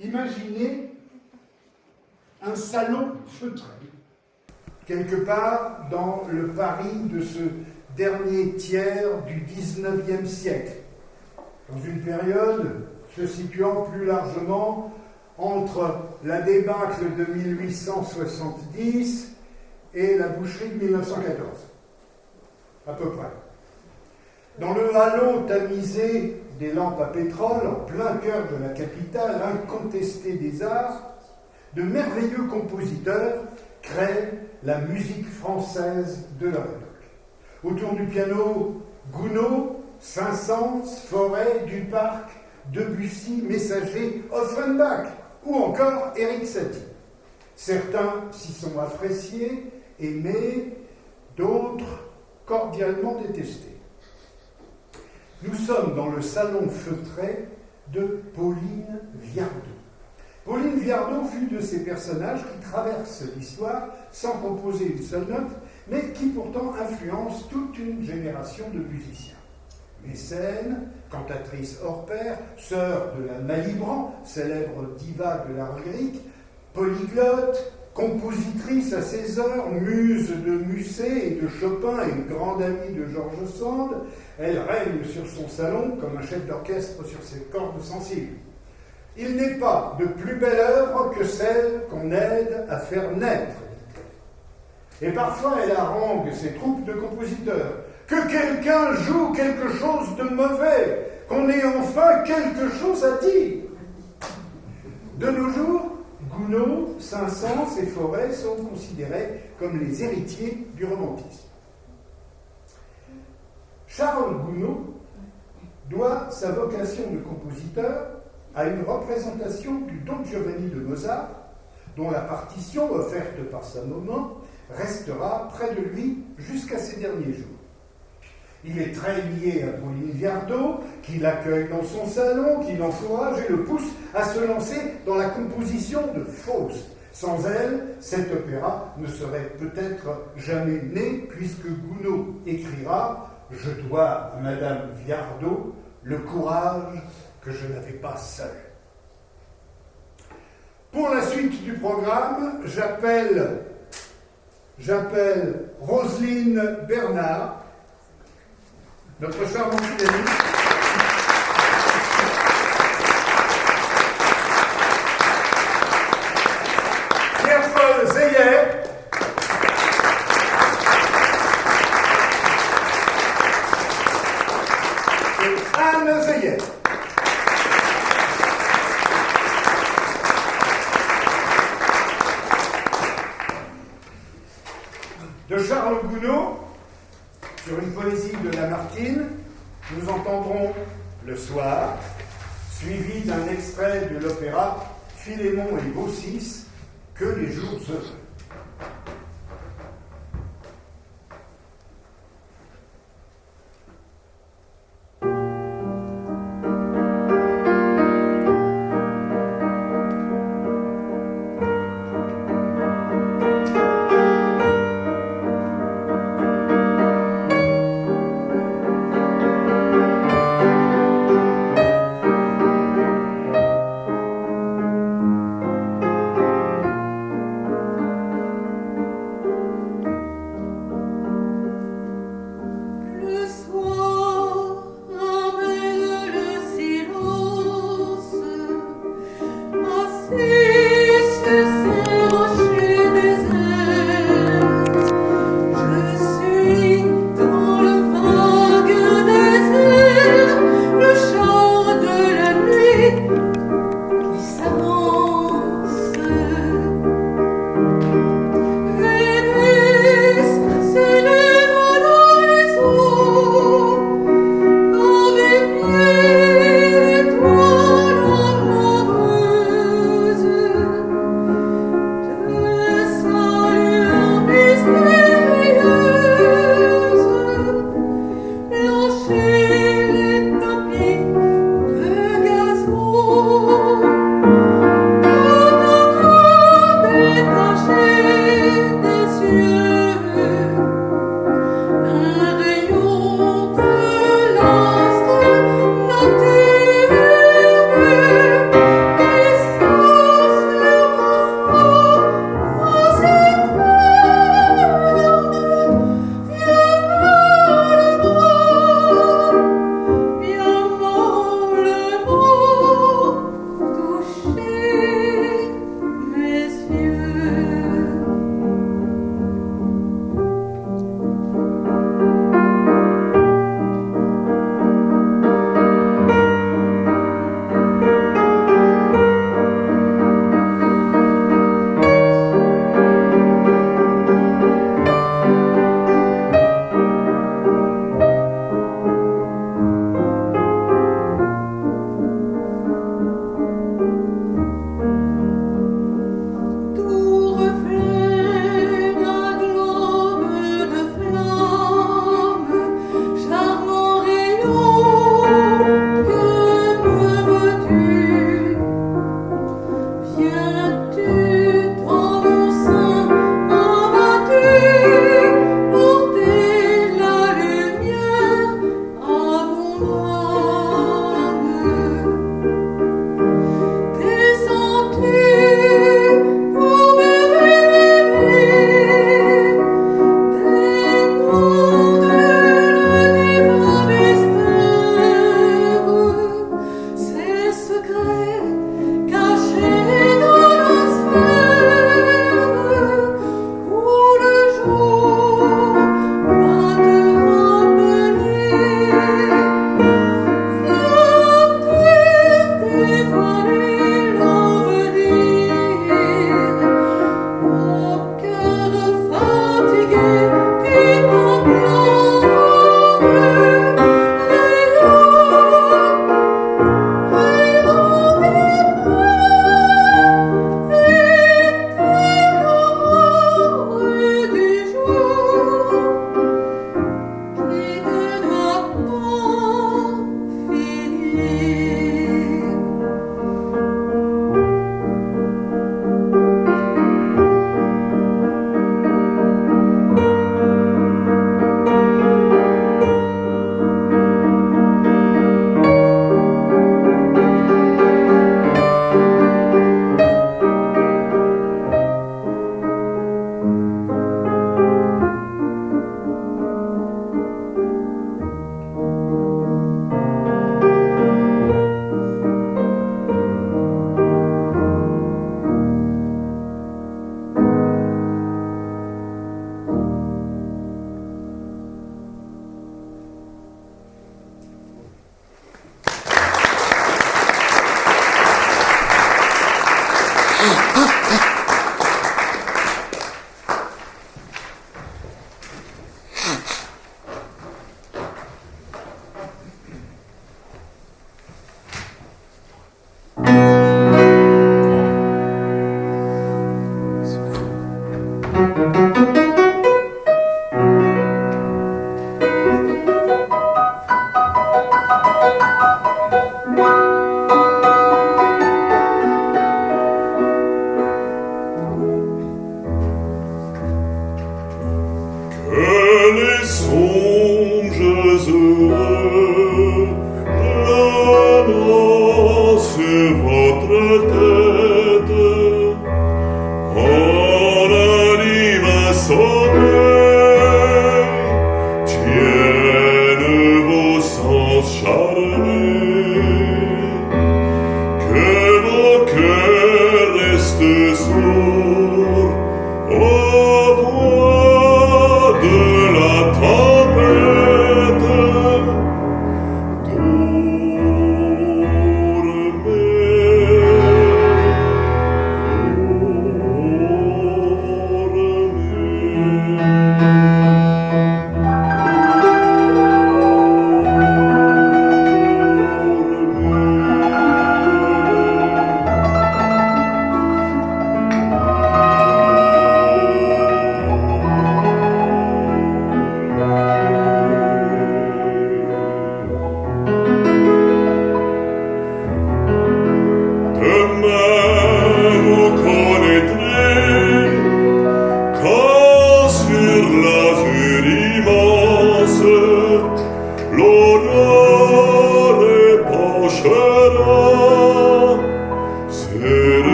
Imaginez un salon feutré, quelque part dans le Paris de ce dernier tiers du XIXe siècle, dans une période se situant plus largement entre la débâcle de 1870 et la boucherie de 1914, à peu près. Dans le halo tamisé des lampes à pétrole, en plein cœur de la capitale incontestée des arts, de merveilleux compositeurs créent la musique française de leur époque. Autour du piano, Gounod, Saint-Saëns, Fauré, Duparc, Debussy, Messager, Offenbach ou encore Erik Satie. Certains s'y sont appréciés, aimés, d'autres cordialement détestés. Nous sommes dans le salon feutré de Pauline Viardot. Pauline Viardot fut de ces personnages qui traversent l'histoire sans composer une seule note, mais qui pourtant influencent toute une génération de musiciens. Mécène, cantatrice hors pair, sœur de la Malibran, célèbre diva de l'art lyrique, polyglotte, compositrice à ses heures, muse de Musset et de Chopin et grande amie de George Sand, elle règne sur son salon comme un chef d'orchestre sur ses cordes sensibles. Il n'est pas de plus belle œuvre que celle qu'on aide à faire naître. Et parfois elle harangue ses troupes de compositeurs. Que quelqu'un joue quelque chose de mauvais, qu'on ait enfin quelque chose à dire. De nos jours, Gounod, Saint-Saëns et Fauré sont considérés comme les héritiers du romantisme. Charles Gounod doit sa vocation de compositeur à une représentation du Don Giovanni de Mozart, dont la partition, offerte par sa maman, restera près de lui jusqu'à ses derniers jours. Il est très lié à Pauline Viardot, qui l'accueille dans son salon, qui l'encourage et le pousse à se lancer dans la composition de Faust. Sans elle, cet opéra ne serait peut-être jamais né, puisque Gounod écrira « Je dois à Madame Viardot le courage que je n'avais pas seul ». Pour la suite du programme, j'appelle Roselyne Bernard, notre charmante pianiste, Pierre-Paul Zeyer, et Anne Zeyer. De Charles Gounod, sur une poésie de Lamartine, nous entendrons Le Soir, suivi d'un extrait de l'opéra Philémon et Baucis, Que les jours heureux.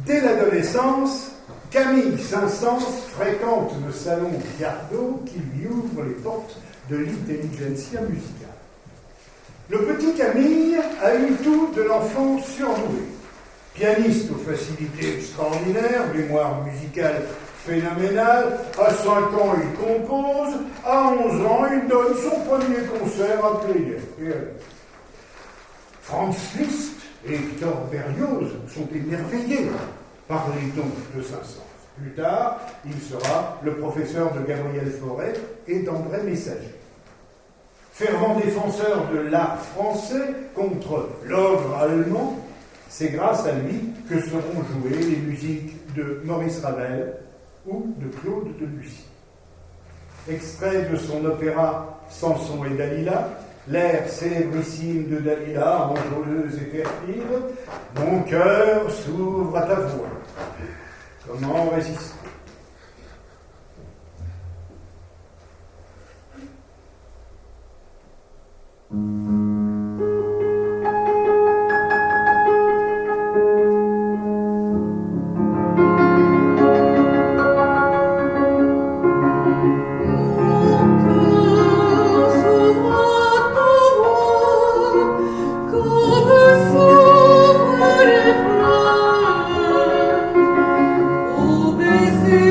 Dès l'adolescence, Camille Saint-Saëns fréquente le salon Gardot qui lui ouvre les portes de l'intelligentsia musicale. Le petit Camille a eu tout de l'enfant surdoué. Pianiste aux facilités extraordinaires, mémoire musicale phénoménale, à 5 ans il compose, à 11 ans il donne son premier concert à Pleyel. Franz Liszt et Hector Berlioz sont émerveillés par les dons de Saint-Saëns. Plus tard, il sera le professeur de Gabriel Fauré et d'André Messager. Fervent défenseur de l'art français contre l'ogre allemand, c'est grâce à lui que seront jouées les musiques de Maurice Ravel ou de Claude Debussy. Extrait de son opéra Samson et Dalila, l'air célébrissime de Dalila, enjôleuse et perfide, mon cœur s'ouvre à ta voix. Comment résister? Baiser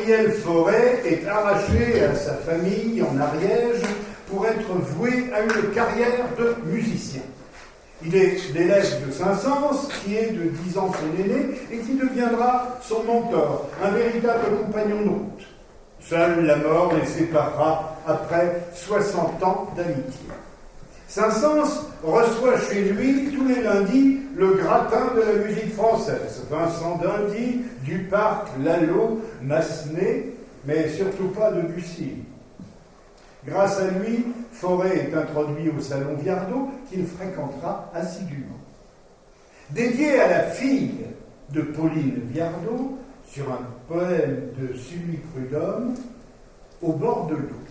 Gabriel Fauré est arraché à sa famille en Ariège pour être voué à une carrière de musicien. Il est l'élève de Saint-Saëns, qui est de 10 ans son aîné, et qui deviendra son mentor, un véritable compagnon de route. Seule la mort les séparera après 60 ans d'amitié. Saint-Saëns reçoit chez lui tous les lundis le gratin de la musique française. Vincent d'Indy, Duparc, Lalo, Massenet, mais surtout pas Debussy. Grâce à lui, Fauré est introduit au salon Viardot, qu'il fréquentera assidûment. Dédié à la fille de Pauline Viardot, sur un poème de Sully Prudhomme, Au bord de l'eau.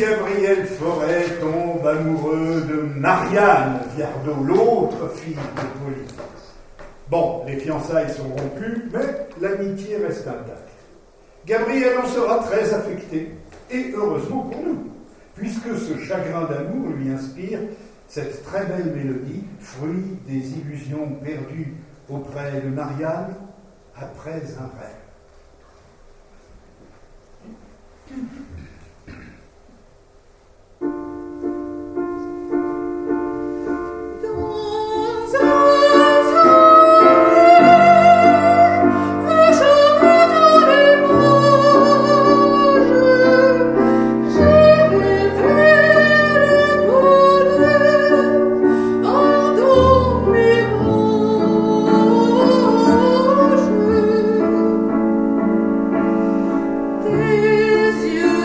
Gabriel Fauré tombe amoureux de Marianne Viardot, l'autre fille de Pauline. Bon, les fiançailles sont rompues, mais l'amitié reste intacte. Gabriel en sera très affecté, et heureusement pour nous, puisque ce chagrin d'amour lui inspire cette très belle mélodie, fruit des illusions perdues auprès de Marianne après un rêve. Tes yeux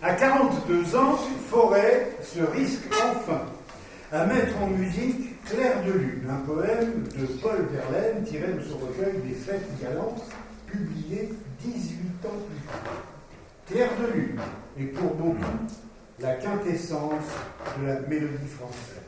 À 42 ans, Fauré se risque enfin à mettre en musique Clair de Lune, un poème de Paul Verlaine tiré de son recueil des Fêtes galantes, publié 18 ans plus tard. Clair de Lune est pour beaucoup la quintessence de la mélodie française.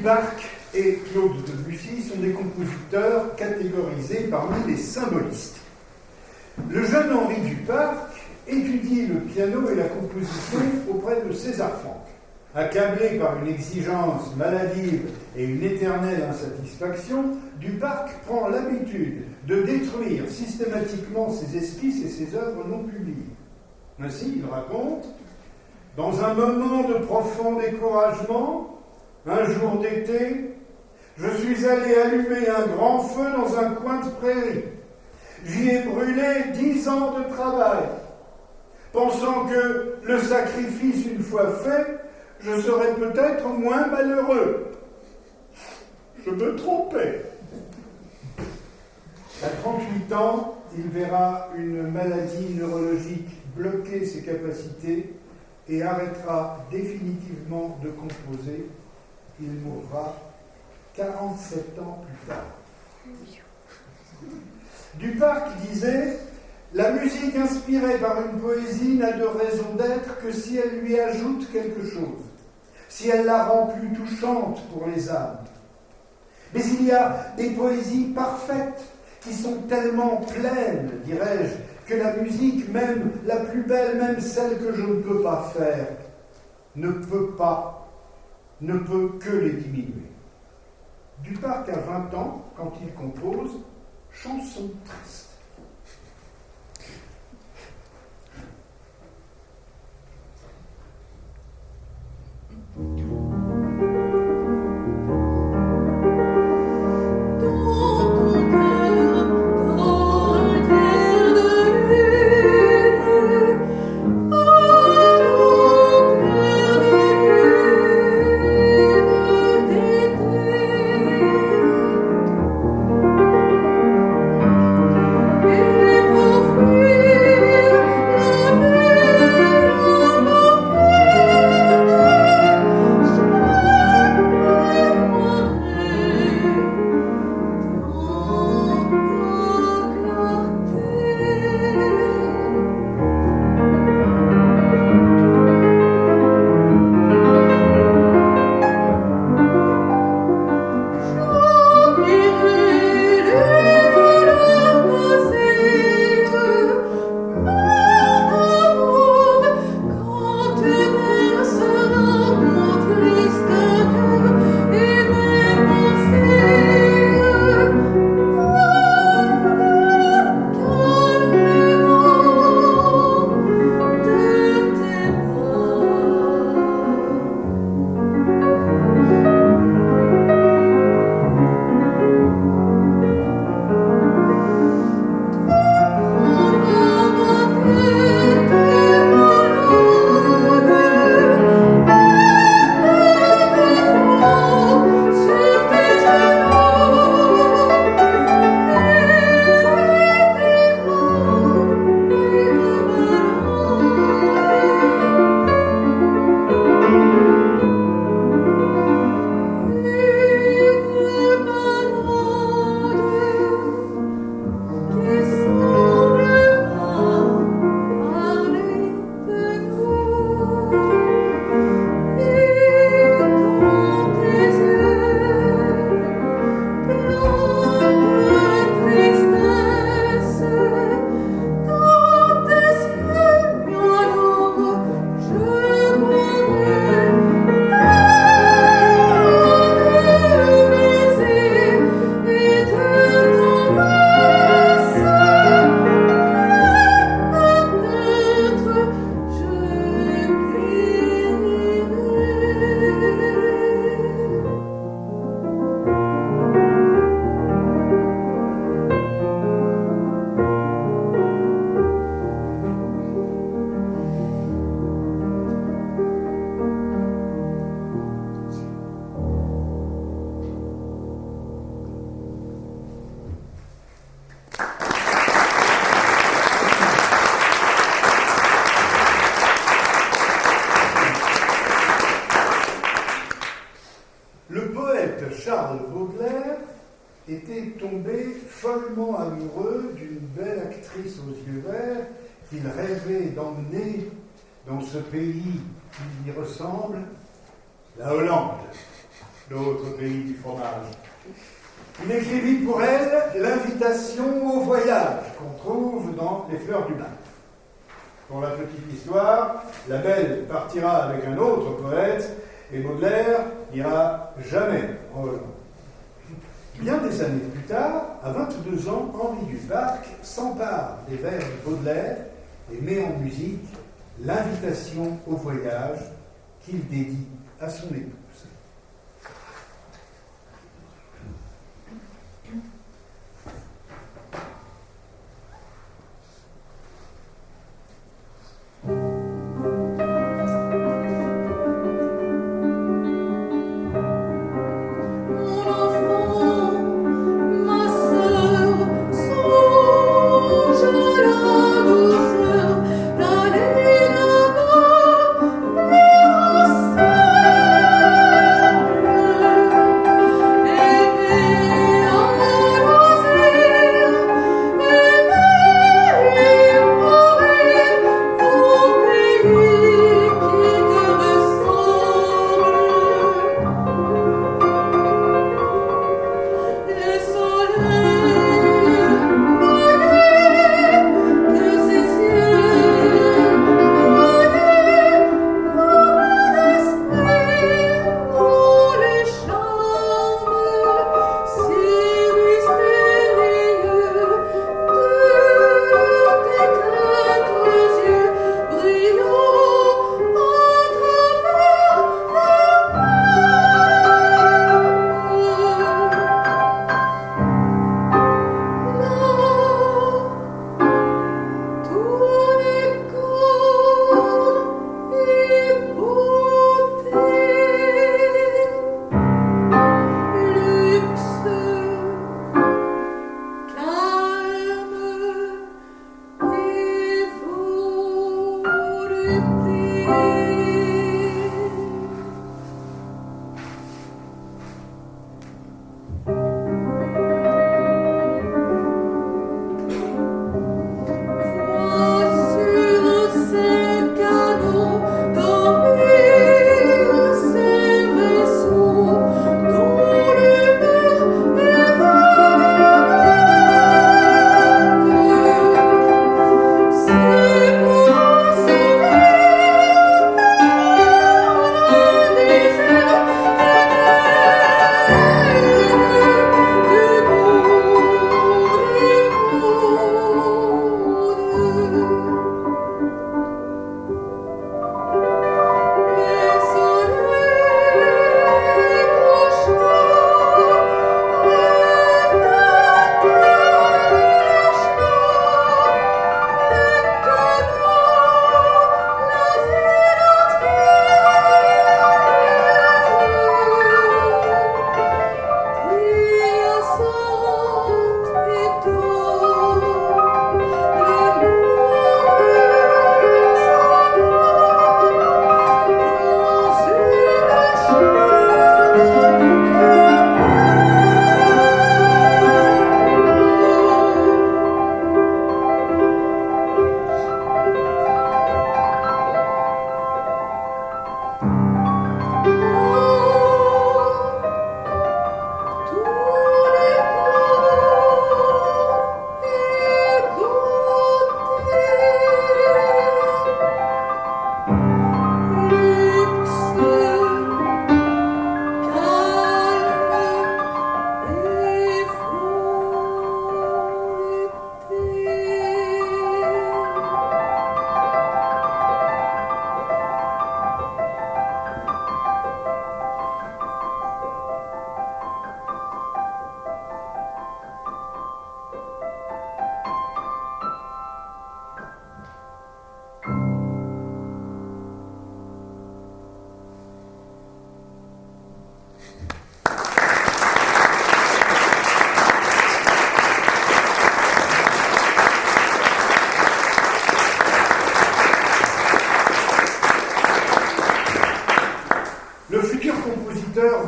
Duparc et Claude Debussy sont des compositeurs catégorisés parmi les symbolistes. Le jeune Henri Duparc étudie le piano et la composition auprès de César Franck. Accablé par une exigence maladive et une éternelle insatisfaction, Duparc prend l'habitude de détruire systématiquement ses esquisses et ses œuvres non publiées. Ainsi, il raconte « Dans un moment de profond découragement, un jour d'été, je suis allé allumer un grand feu dans un coin de prairie. J'y ai brûlé 10 ans de travail, pensant que le sacrifice une fois fait, je serais peut-être moins malheureux. Je me trompais. À 38 ans, il verra une maladie neurologique bloquer ses capacités et arrêtera définitivement de composer. Il mourra 47 ans plus tard. Duparc disait « La musique inspirée par une poésie n'a de raison d'être que si elle lui ajoute quelque chose, si elle la rend plus touchante pour les âmes. Mais il y a des poésies parfaites qui sont tellement pleines, dirais-je, que la musique, même la plus belle, même celle que je ne peux pas faire, ne peut que les diminuer. » Duparc a 20 ans quand il compose Chanson triste. Charles Baudelaire était tombé follement amoureux d'une belle actrice aux yeux verts qu'il rêvait d'emmener dans ce pays qui lui ressemble, la Hollande. l'autre pays du fromage. Il écrivit pour elle l'invitation au voyage qu'on trouve dans Les Fleurs du Bac. Pour la petite histoire, la belle partira avec un autre poète et Baudelaire n'ira jamais en Hollande. Bien des années plus tard, à 22 ans, Henri Dubac s'empare des vers de Baudelaire et met en musique l'invitation au voyage qu'il dédie à son épouse.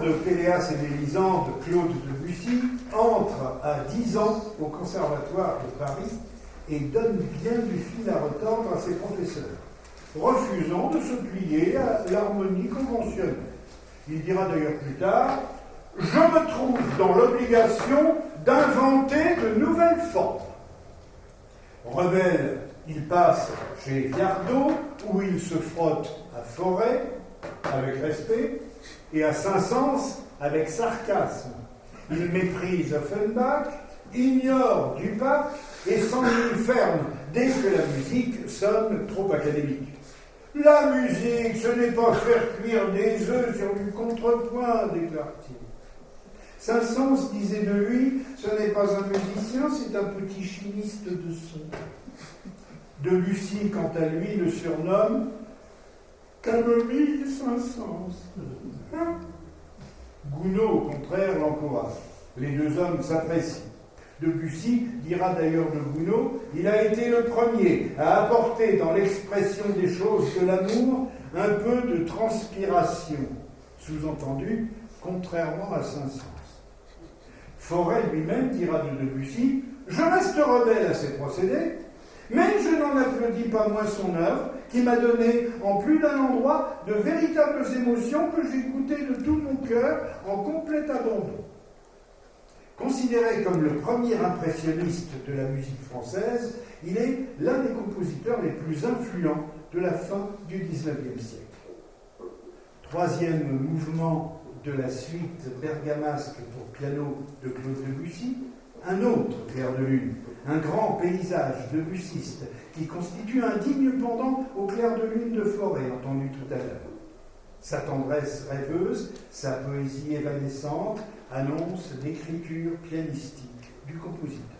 de Péléas et Mélisande, Claude Debussy, entre à 10 ans au Conservatoire de Paris et donne bien du fil à retordre à ses professeurs, refusant de se plier à l'harmonie conventionnelle. Il dira d'ailleurs plus tard « Je me trouve dans l'obligation d'inventer de nouvelles formes. » Rebelle, il passe chez Viardot, où il se frotte à Forêt, avec respect, et à Saint-Saëns, avec sarcasme. Il méprise Offenbach, ignore Dupas et s'ennuie ferme dès que la musique sonne trop académique. La musique, ce n'est pas faire cuire des œufs sur du contrepoint, déclare-t-il. Saint-Saëns disait de lui, ce n'est pas un musicien, c'est un petit chimiste de son. Debussy, quant à lui, le surnomme Camomille Saint-Saëns. Gounod, au contraire, l'encourage. Les deux hommes s'apprécient. Debussy dira d'ailleurs de Gounod, il a été le premier à apporter dans l'expression des choses de l'amour un peu de transpiration, sous-entendu, contrairement à Saint-Saëns. Forêt lui-même dira de Debussy, je reste rebelle à ces procédés, mais je n'en applaudis pas moins son œuvre, qui m'a donné en plus d'un endroit de véritables émotions que j'ai goûtées de tout mon cœur en complet abandon. Considéré comme le premier impressionniste de la musique française, il est l'un des compositeurs les plus influents de la fin du XIXe siècle. Troisième mouvement de la suite bergamasque pour piano de Claude Debussy, un autre clair de lune, un grand paysage debussiste qui constitue un digne pendant au clair de lune de Forêt, entendu tout à l'heure. Sa tendresse rêveuse, sa poésie évanescente annoncent l'écriture pianistique du compositeur.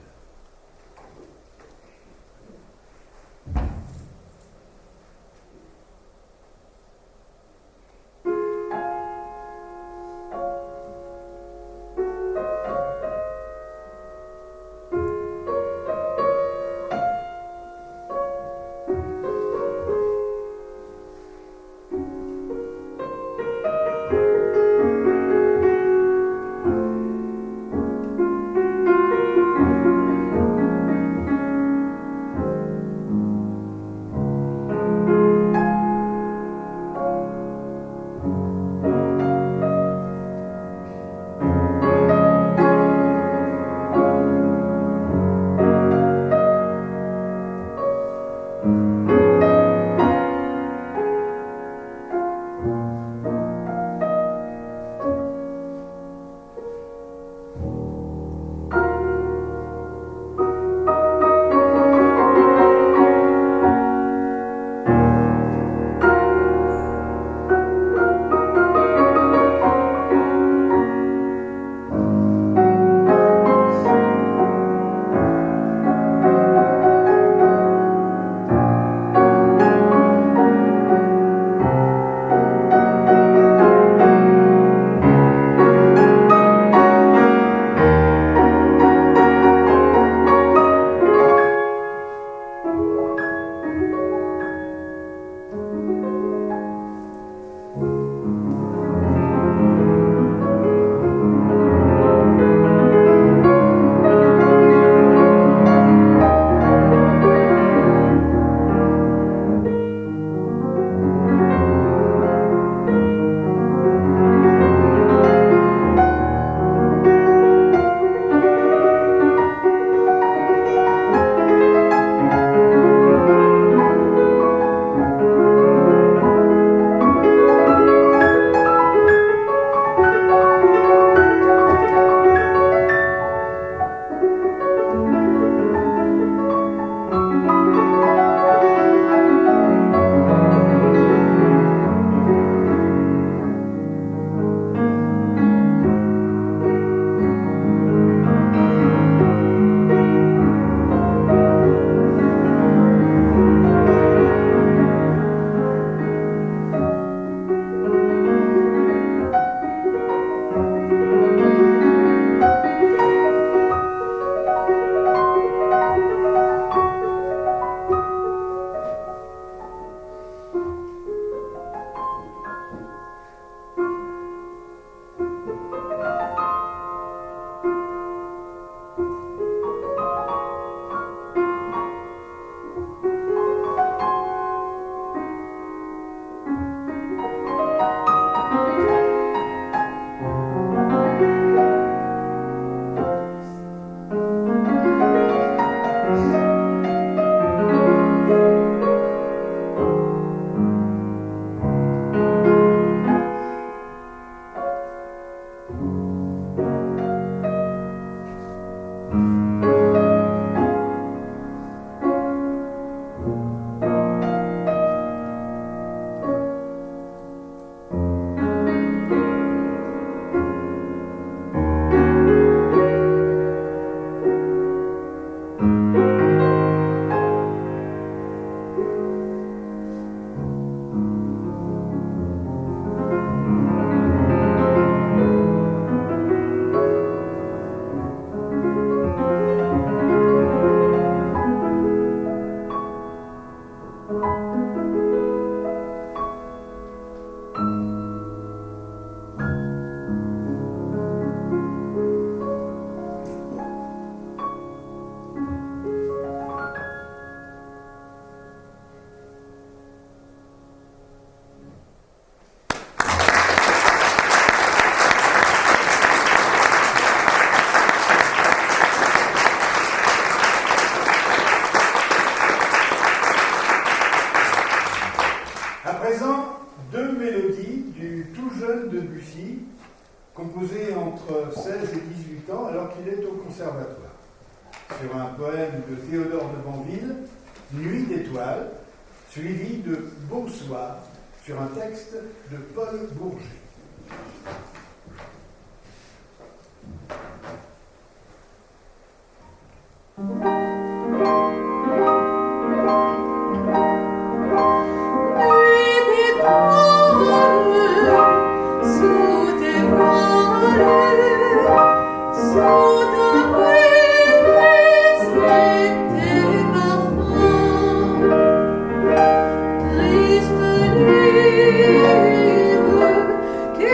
deux mélodies du tout jeune Debussy, composées entre 16 et 18 ans alors qu'il est au conservatoire, sur un poème de Théodore de Banville, Nuit d'étoiles, suivi de Beau soir, sur un texte de Paul Bourget. Triste livre qui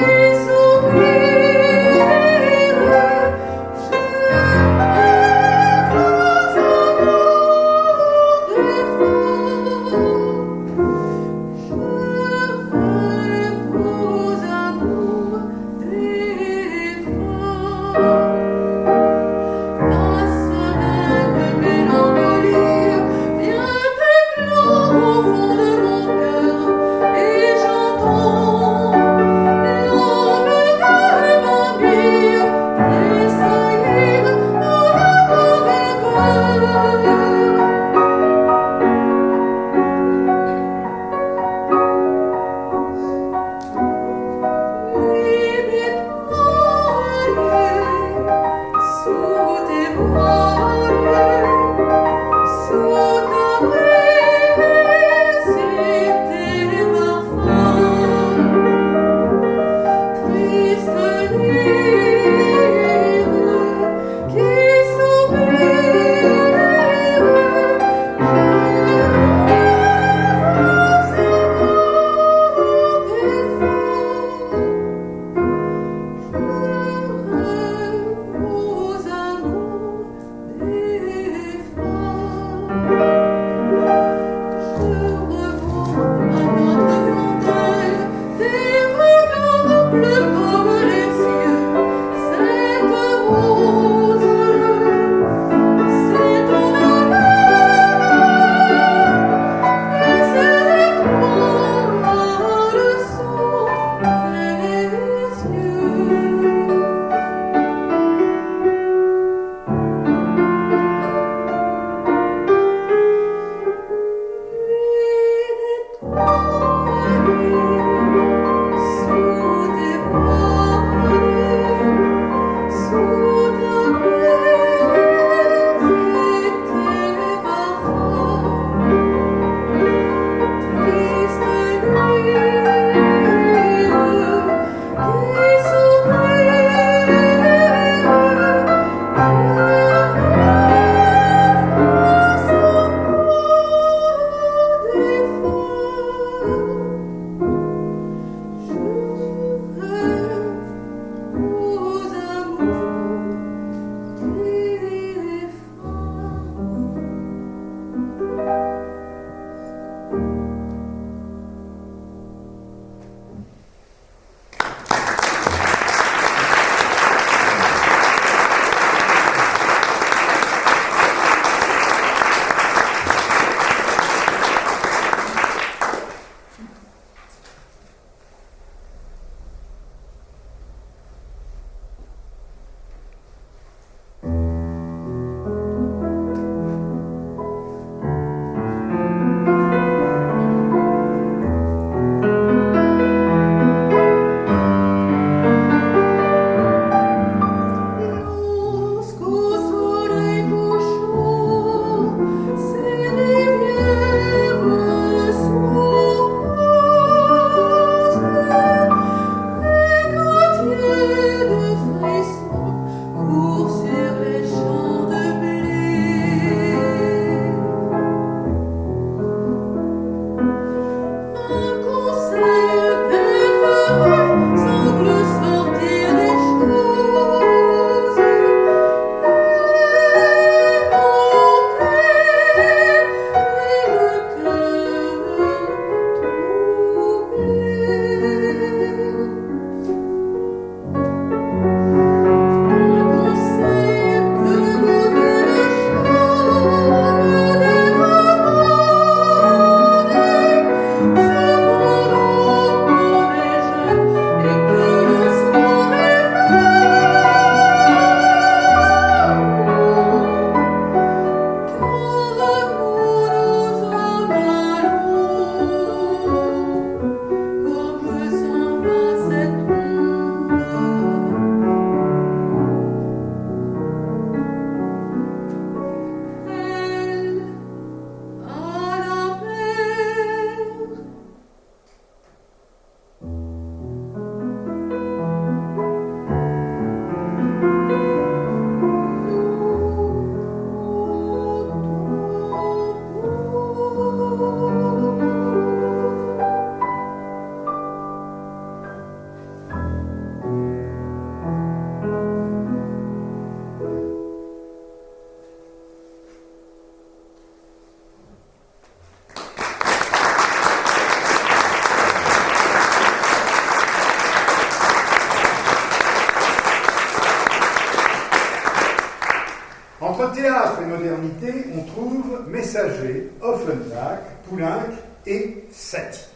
théâtre et modernité, on trouve Messager, Offenbach, Poulenc et Satie.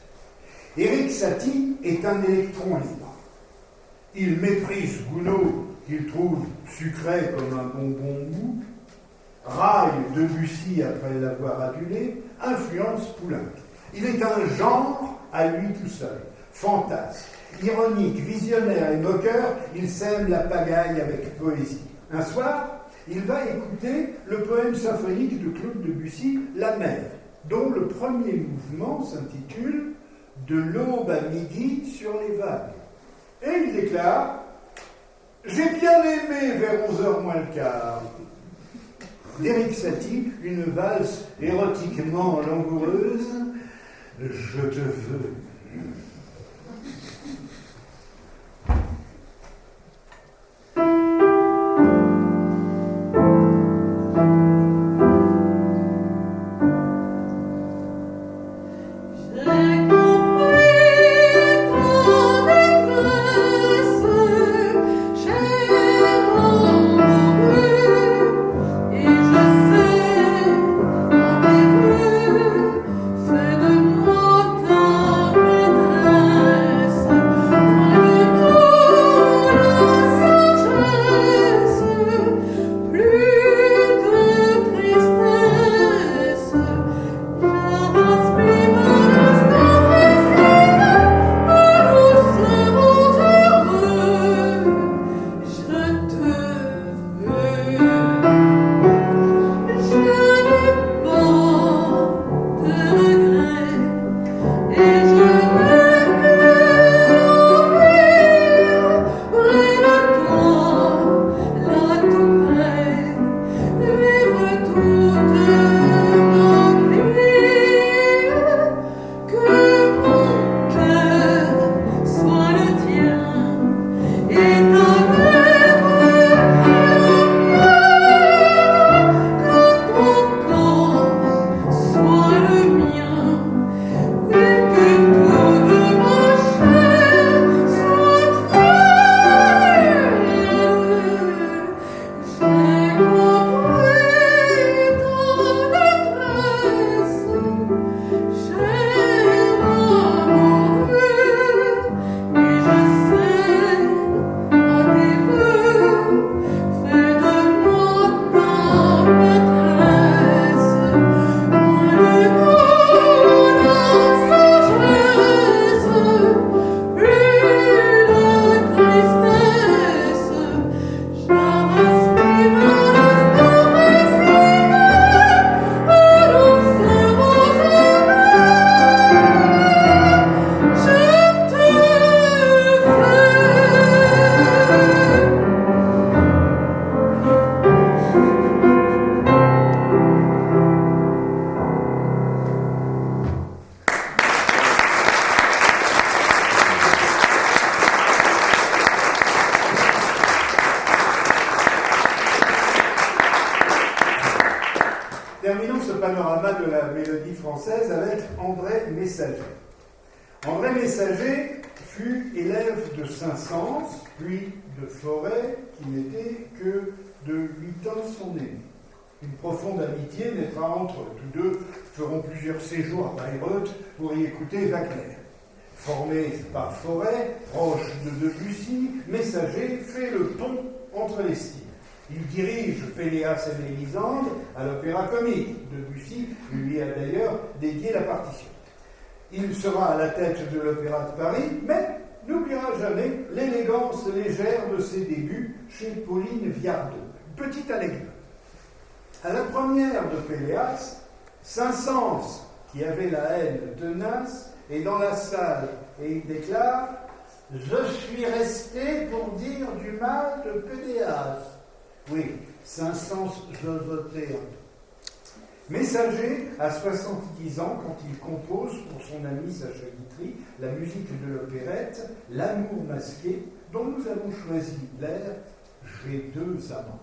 Éric Satie est un électron libre. Il méprise Gounod, qu'il trouve sucré comme un bonbon mou, raille Debussy après l'avoir adulé, influence Poulenc. Il est un genre à lui tout seul, fantasque, ironique, visionnaire et moqueur, il sème la pagaille avec poésie. Un soir, il va écouter le poème symphonique de Claude Debussy, La mer, dont le premier mouvement s'intitule « De l'aube à midi sur les vagues ». Et il déclare « J'ai bien aimé vers 11h moins le quart ». D'Éric Satie, une valse érotiquement langoureuse, « Je te veux ». Terminons ce panorama de la mélodie française avec André Messager. André Messager fut élève de Saint-Saëns, puis de Fauré, qui n'était que de 8 ans son aîné. Une profonde amitié naîtra entre eux. Tous deux feront plusieurs séjours à Bayreuth pour y écouter Wagner. Formé par Fauré, proche de Debussy, Messager fait le pont entre les styles. Il dirige Péléas et Mélisande à l'Opéra Comique. Debussy lui a d'ailleurs dédié la partition. Il sera à la tête de l'Opéra de Paris, mais n'oubliera jamais l'élégance légère de ses débuts chez Pauline Viardot. Petite anecdote. À la première de Péléas, Saint-Saëns, qui avait la haine tenace, est dans la salle et il déclare « Je suis resté pour dire du mal de Péléas ». Oui, Saint-Saëns votait. Messager a 70 ans quand il compose pour son ami Sacha Guitry la musique de l'opérette L'amour masqué, dont nous avons choisi l'air J'ai deux amants.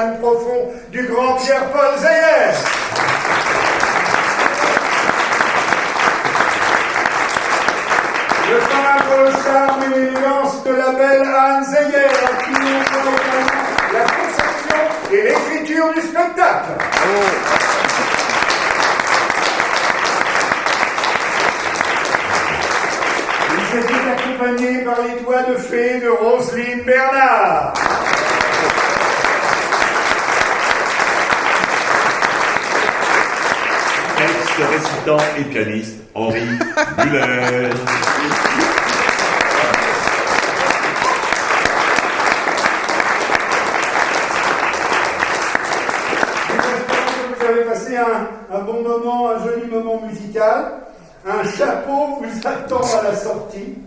l'organe profond du grand Pierre-Paul Zeyer. Le peintre au charme et l'élégance de la belle Anne Zeyer, à qui on doit également la conception et l'écriture du spectacle. Ils étaient accompagnés par les doigts de fée de Roselyne Bernard. Texte, récitant et pianiste, Henri Muller. Vous avez passé un bon moment, un joli moment musical. Un chapeau vous attend à la sortie.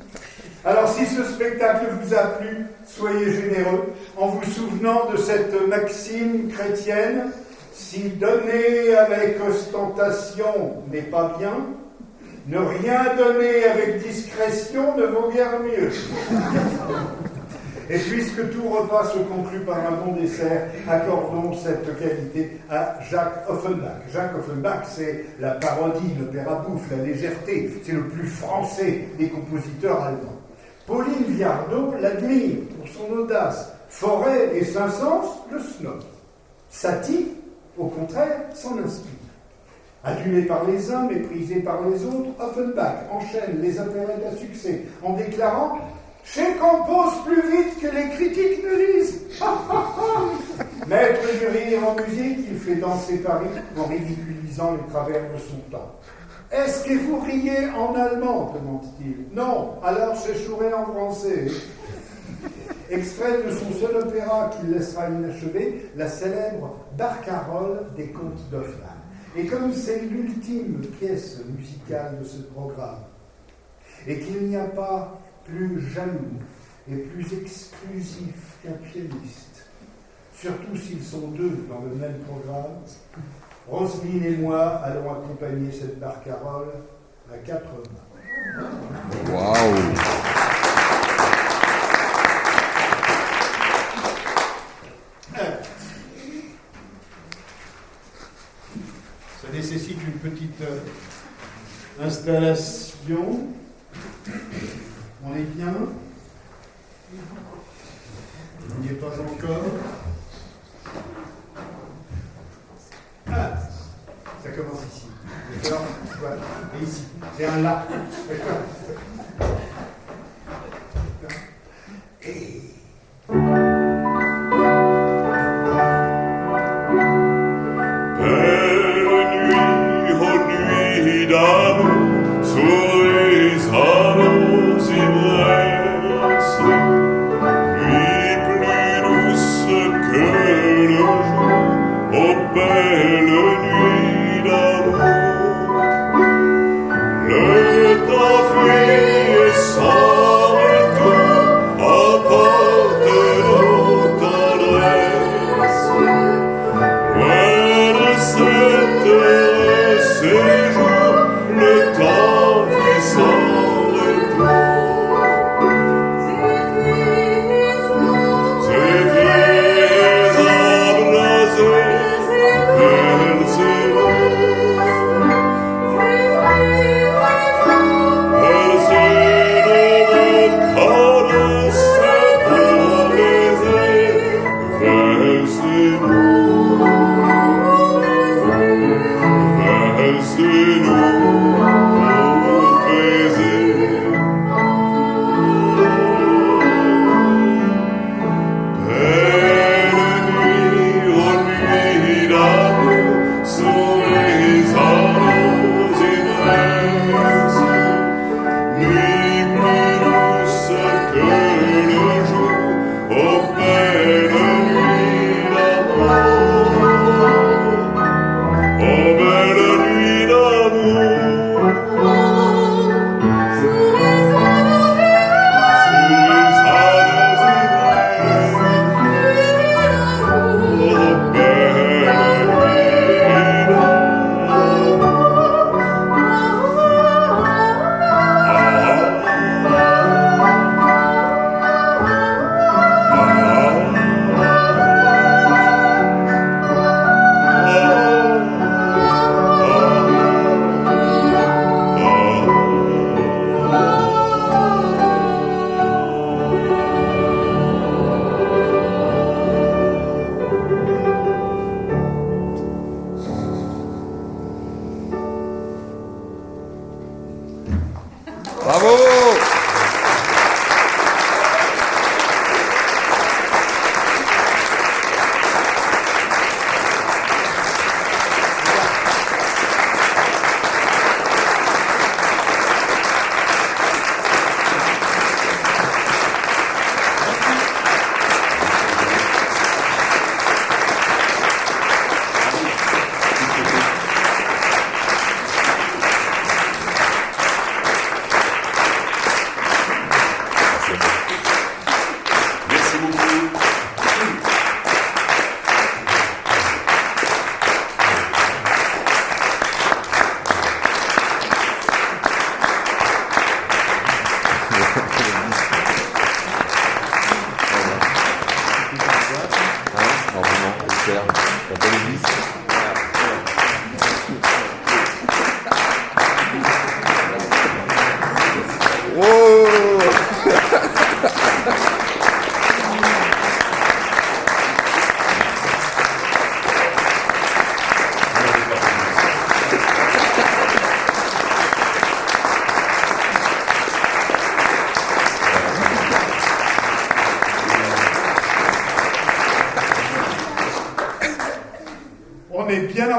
Alors si ce spectacle vous a plu, soyez généreux en vous souvenant de cette maxime chrétienne: si donner avec ostentation n'est pas bien, ne rien donner avec discrétion ne vaut guère mieux. Et puisque tout repas se conclut par un bon dessert, accordons cette qualité à Jacques Offenbach. Jacques Offenbach, c'est la parodie, l'opéra bouffe, la légèreté. C'est le plus français des compositeurs allemands. Pauline Viardot l'admire pour son audace. Forêt et Saint-Saëns le snob. Satie, au contraire, s'en inspire. Adulé par les uns, méprisé par les autres, Offenbach enchaîne les opérettes à succès en déclarant: je compose plus vite que les critiques ne lisent. Maître du rire en musique, il fait danser Paris en ridiculisant les travers de son temps. Est-ce que vous riez en allemand demande-t-il. Non, alors j'échouerai en français. Extrait de son seul opéra qu'il laissera inachevé, la célèbre Barcarolle des Contes d'Hoffmann. Et comme c'est l'ultime pièce musicale de ce programme, et qu'il n'y a pas plus jaloux et plus exclusif qu'un pianiste, surtout s'ils sont deux dans le même programme, Roselyne et moi allons accompagner cette barcarolle à 4 mains. Waouh! Ça nécessite une petite installation. On est bien? On n'y est pas encore. Ah, ça commence ici. D'accord? Voilà. Et ici. C'est un là. D'accord? Et...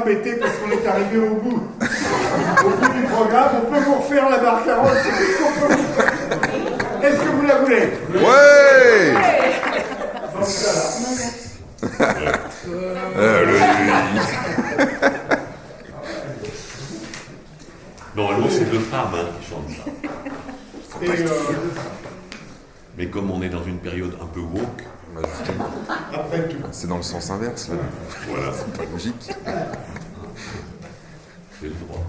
embêté parce qu'on est arrivé au bout. Au bout du programme, on peut vous refaire la barcarolle, c'est tout ce qu'on peut vous faire. Est-ce que vous la voulez? Ouais. Dans ce cas-là. Normalement, c'est deux femmes qui chantent ça. Et, Mais comme on est dans une période un peu woke, Bah, justement, après tout. c'est dans le sens inverse, là. voilà, C'est pas logique. c'est le droit.